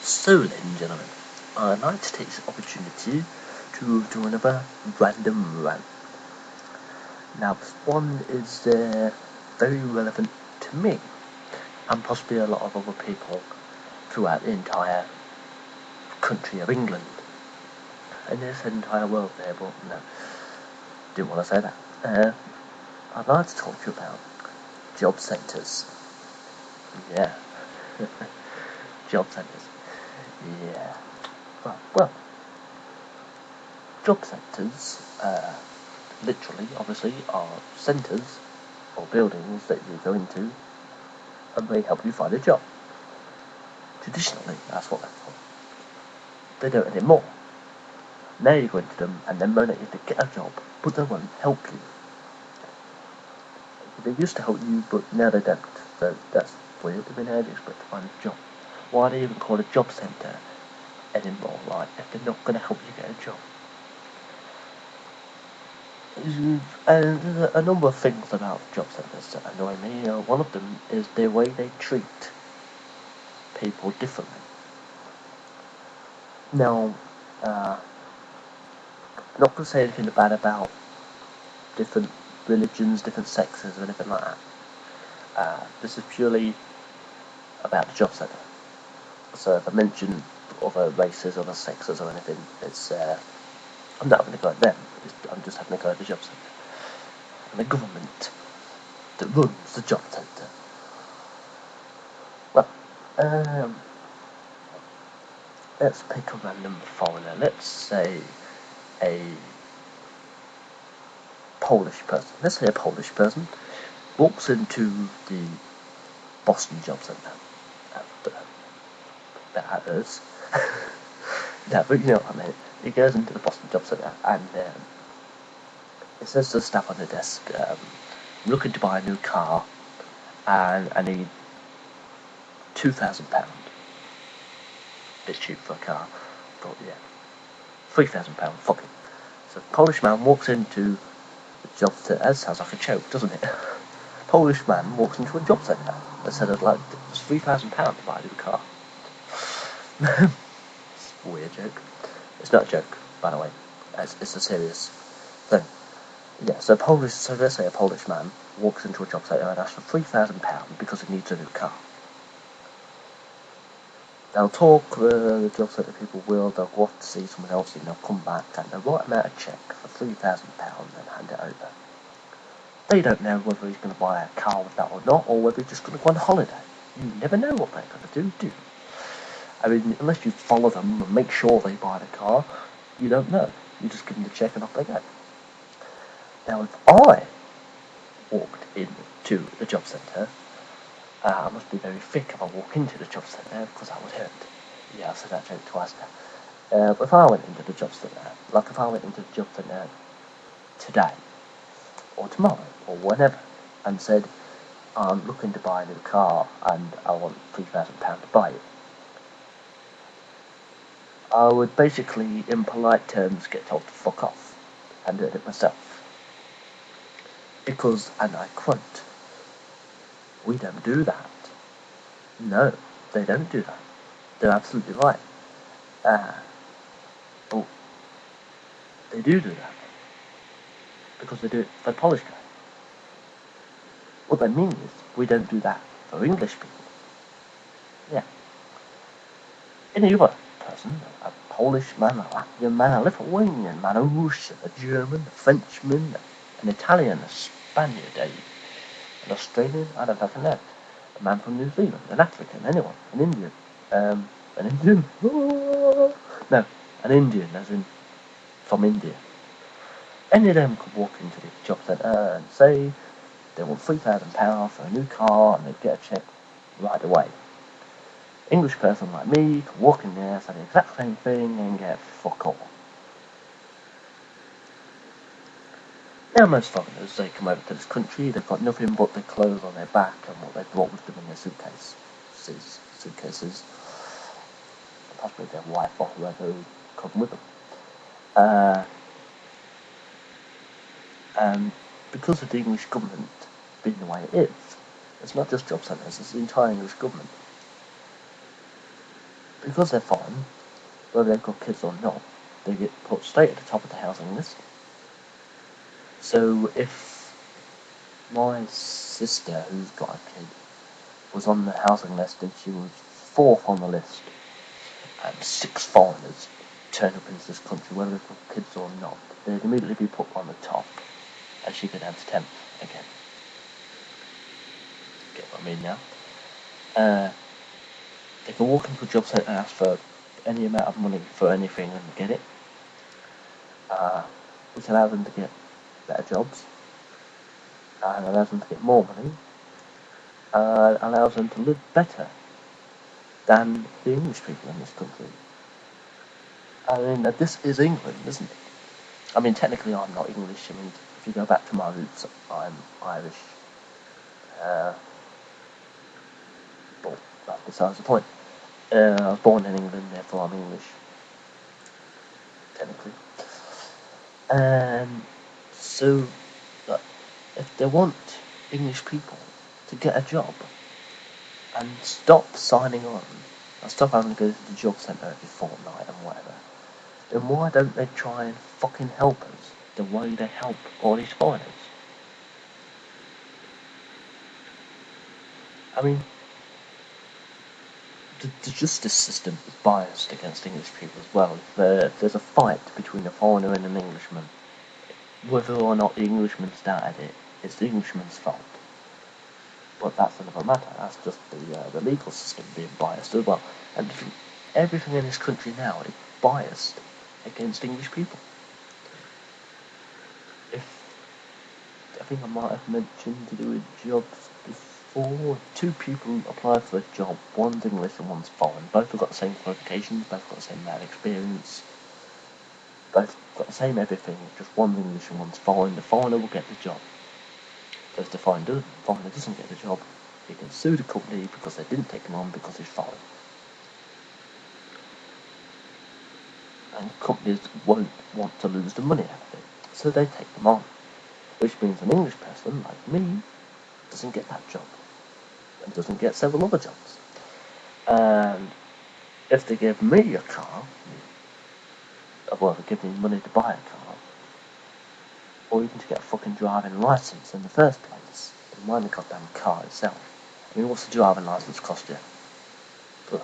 So, ladies and gentlemen, I'd like to take this opportunity to do another random rant. Now, this one is very relevant to me, and possibly a lot of other people throughout the entire country of England. And this entire world there, but no, didn't want to say that. I'd like to talk to you about JobCentres. Yeah. JobCentres. Yeah. Well, JobCentres, literally, obviously, are centres or buildings that you go into and they help you find a job. Traditionally, that's what they're for. They don't anymore. Now you go into them and they're motivated to get a job, but they won't help you. They used to help you, but now they don't. So that's weird. I mean, how do you expect to find a job? Why do they even call it a job centre anymore, right, if they're not going to help you get a job? And there's a number of things about job centres that annoy me. One of them is the way they treat people differently. Now, I'm not going to say anything bad about different religions, different sexes, or anything like that. This is purely about the job centre. So if I mention other races, other sexes, or anything, it's I'm not having to go at them. I'm just having to go at the job centre and the government that runs the job centre. Well, let's pick a random foreigner. Let's say a Polish person. Let's say a Polish person walks into the Boston job centre. That hurts. No, but you know what I mean. He goes into the Boston job centre and it says to the staff on the desk, I'm looking to buy a new car and I need £2,000. Bit cheap for a car, but yeah, £3,000, fuck it. So the Polish man walks into the job centre. That sounds like a joke, doesn't it? Polish man walks into a job centre and said, I'd like £3,000 to buy a new car. It's a weird joke. It's not a joke, by the way. It's a serious thing. Yeah, so let's say a Polish man walks into a job centre and asks for £3,000 because he needs a new car. They'll talk, the job centre people they'll go off to see someone else and they'll come back and they'll write him out a cheque for £3,000 and hand it over. They don't know whether he's going to buy a car with that or not, or whether he's just going to go on holiday. You never know what they're going to do you? I mean, unless you follow them and make sure they buy the car, you don't know. You just give them the cheque and off they go. Now, if I walked into the job centre, I must be very thick if I walk into the job centre because that would hurt. Yeah, I've said that joke twice now. But if I went into the job centre, like if I went into the job centre today, or tomorrow, or whenever, and said, I'm looking to buy a new car and I want £3,000 to buy it, I would basically, in polite terms, get told to fuck off and do it myself. Because, and I quote, we don't do that. No, they don't do that. They're absolutely right. But they do that. Because they do it for the Polish guy. What they mean is, we don't do that for English people. Yeah. Any other person, a Polish man, a Latvian man, a Lithuanian man, a Russian, a German, a Frenchman, an Italian, a Spaniard, an Australian, I don't fucking know, a man from New Zealand, an African, anyone, an Indian, no, an Indian, as in from India. Any of them could walk into the job centre and say they want £3,000 for a new car and they'd get a cheque right away. English person like me can walk in there, say the exact same thing and get fuck all. Now most foreigners, they come over to this country, they've got nothing but their clothes on their back and what they've brought with them in their suitcases, possibly their wife or whoever come with them. And because of the English government being the way it is, it's not just job centres, it's the entire English government. because they're foreign, whether they've got kids or not, they get put straight at the top of the housing list. So if my sister, who's got a kid, was on the housing list and she was fourth on the list, and 6 foreigners turn up into this country, whether they've got kids or not, they'd immediately be put on the top, and she'd go down to 10th again. Get what I mean now? They can walk into a job centre and ask for any amount of money for anything and get it, which allows them to get better jobs, and allows them to get more money, allows them to live better than the English people in this country. I mean, this is England, isn't it? I mean, technically I'm not English. I mean, if you go back to my roots, I'm Irish. But that's besides the point. I was born in England, therefore I'm English, technically. So, if they want English people to get a job and stop signing on and stop having to go to the job centre every fortnight and whatever, then why don't they try and fucking help us the way they help all these foreigners? I mean, the justice system is biased against English people as well. If there's a fight between a foreigner and an Englishman, whether or not the Englishman started it, it's the Englishman's fault. But that's another matter. That's just the legal system being biased as well. And everything in this country now is biased against English people. I think I might have mentioned to do with jobs before. 2 people apply for a job. One's English and one's foreign. Both have got the same qualifications. Both got the same amount of experience. Both got the same everything. Just one's English and one's foreign. The foreigner will get the job. But if the foreigner doesn't get the job, he can sue the company because they didn't take him on because he's foreign. And companies won't want to lose the money out of it, so they take them on. Which means an English person like me doesn't get that job and doesn't get several other jobs. And if they give me a car, well, they give me money to buy a car, or even to get a fucking driving licence in the first place, never mind the goddamn car itself. I mean, what's the driving licence cost you? A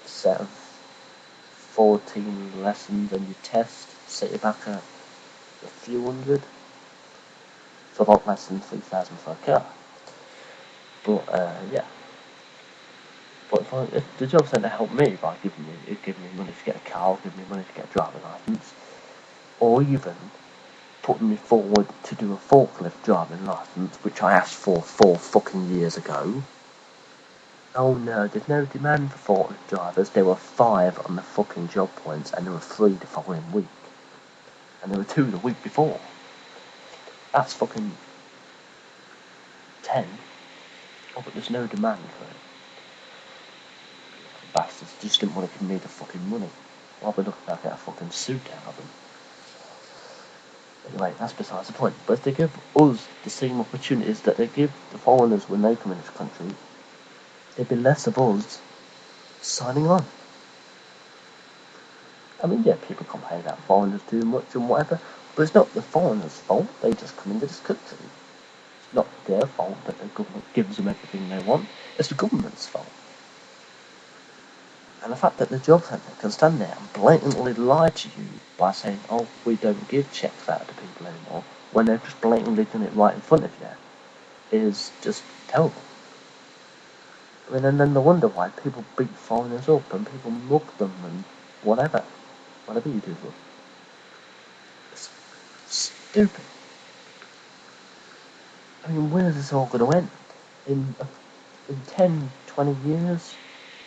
set of 14 lessons and your test, set you back a few hundred. It's a lot less than 3,000 for a car. But yeah. But if the job centre helped me by giving me money to get a car, giving me money to get a driving licence, or even putting me forward to do a forklift driving licence, which I asked for 4 fucking years ago. Oh no, there's no demand for forklift drivers. There were 5 on the fucking job points, and there were 3 the following week. And there were 2 the week before. That's fucking 10. Oh, but there's no demand for it. Bastards just didn't want to give me the fucking money. I'll be looking like I get a fucking suit out of them. Anyway, that's besides the point. But if they give us the same opportunities that they give the foreigners when they come in this country, there'd be less of us signing on. I mean, yeah, people complain about foreigners too much and whatever, but it's not the foreigners' fault. They just come into this country. It's not their fault that the government gives them everything they want. It's the government's fault. And the fact that the job centre can stand there and blatantly lie to you by saying, oh, we don't give checks out to people anymore, when they've just blatantly done it right in front of you, is just terrible. I mean, and then they wonder why people beat foreigners up and people mug them and whatever you do to them. It's stupid. I mean, when is this all going to end? In 10, 20 years?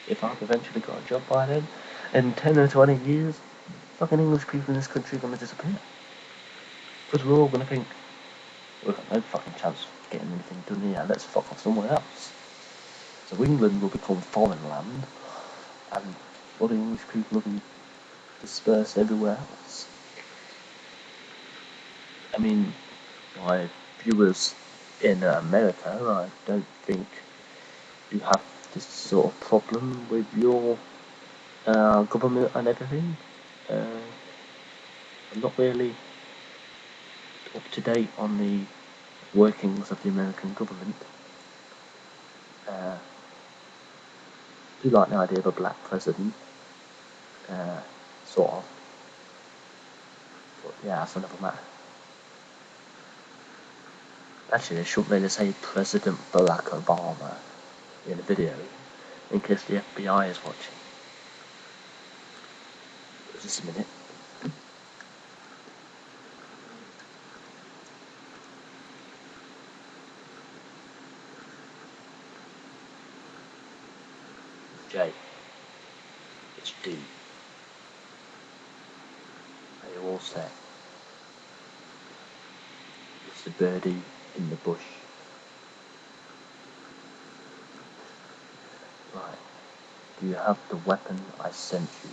If I've eventually got a job by then, in 10 or 20 years, fucking English people in this country are going to disappear. Because we're all going to think, we've got no fucking chance of getting anything done here, let's fuck off somewhere else. So England will become foreign land, and other English people will be dispersed everywhere else. I mean, my viewers in America, I don't think you have this sort of problem with your government and everything. I'm not really up to date on the workings of the American government. I do like the idea of a black president, sort of. But yeah, that's another matter. Actually, they shouldn't really say President Barack Obama in the video, in case the FBI is watching. Just a minute. J. It's D. Are you all set? It's the birdie in the bush. Right. Do you have the weapon I sent you?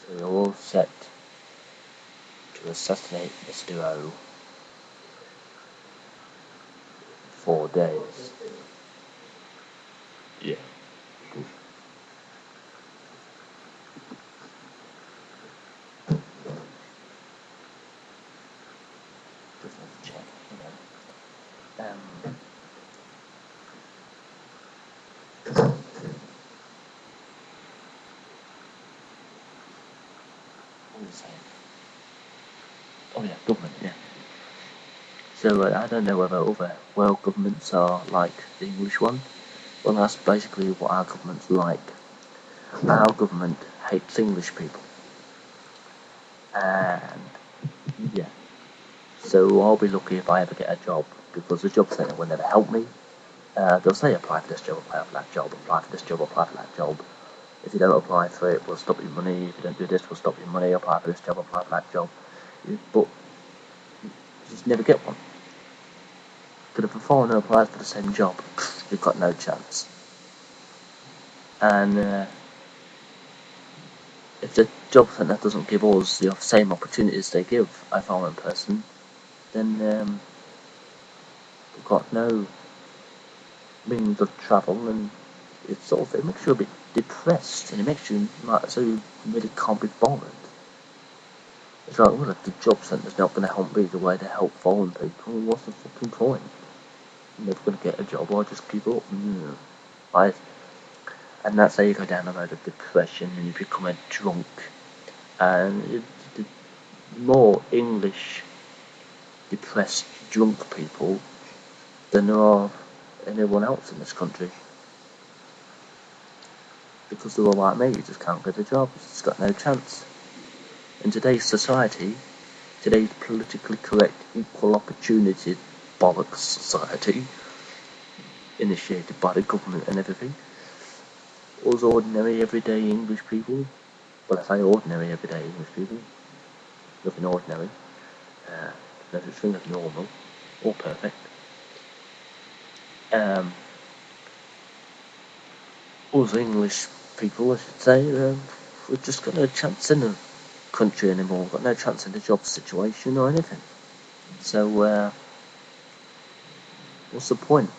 So you're all set to assassinate Mr. O. 4 days. Yeah. Just want to check, what was I saying? Oh yeah, government, yeah. So I don't know whether other world governments are like the English one. Well, that's basically what our government's like. Our government hates English people. And yeah. So I'll be lucky if I ever get a job, because the job centre will never help me. They'll say apply for this job, apply for that job, apply for this job, apply for that job. If you don't apply for it, we'll stop your money. If you don't do this, we'll stop your money. Apply for this job, apply for that job. But you just never get one. But if a foreigner applies for the same job, you've got no chance. And if the job centre doesn't give us the same opportunities they give a foreign person, then we've got no means of travel, and it makes you a bit depressed, and it makes you like, so you really can't be bothered. It's like, well, if the job centre's not going to help me the way they help foreign people, what's the fucking point? I'm never going to get a job, I'll just give up. And that's how you go down the road of depression, and you become a drunk. And the more English depressed drunk people than there are anyone else in this country. Because they're all like me, you just can't get a job, you just got no chance. In today's society, today's politically correct, equal opportunity bollocks society, initiated by the government and everything, us ordinary, everyday English people, well, I say ordinary, everyday English people, nothing ordinary, no such thing as normal, or perfect. Us English people, I should say, we've just got no chance in the country anymore, we've got no chance in the job situation or anything. So, what's the point?